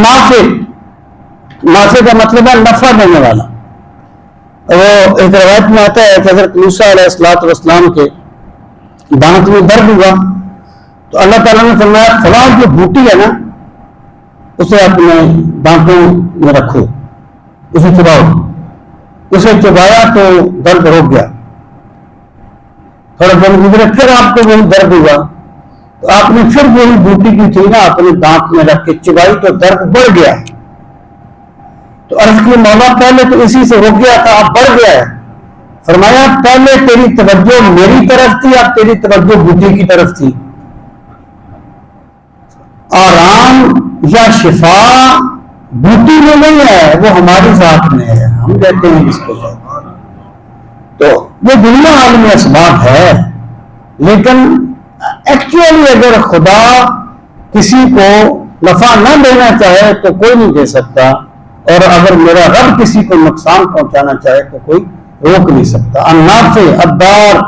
نافع کا مطلب ہے نفع دینے والا. وہ ایک روایت میں آتا ہے کہ حضرت موسیٰ علیہ السلام کے دانت میں درد ہوا تو اللہ تعالیٰ نے فرمایا فلاں جو بوٹی ہے نا اسے اپنے دانتوں میں رکھو, اسے چباؤ. اسے چبایا تو درد رک گیا. تھوڑا دن گزرے پھر آپ کو وہی درد ہوا تو آپ نے پھر وہی بوٹی کی تھی نا اپنے دانت میں رکھ کے چبائی تو درد بڑھ گیا. تو عرض کی مولا پہلے تو اسی سے رک گیا تھا اب بڑھ گیا ہے. فرمایا پہلے تیری توجہ میری طرف تھی اب تیری توجہ بوٹی کی طرف تھی. آرام یا شفا بوٹی میں نہیں ہے, وہ ہماری ذات میں ہے, ہم کہتے ہیں جس کو. تو وہ دنیا عالم اسباب ہے, لیکن ایکچولی اگر خدا کسی کو نفع نہ دینا چاہے تو کوئی نہیں دے سکتا, اور اگر میرا رب کسی کو نقصان پہنچانا چاہے تو کوئی روک نہیں سکتا. النافع الضار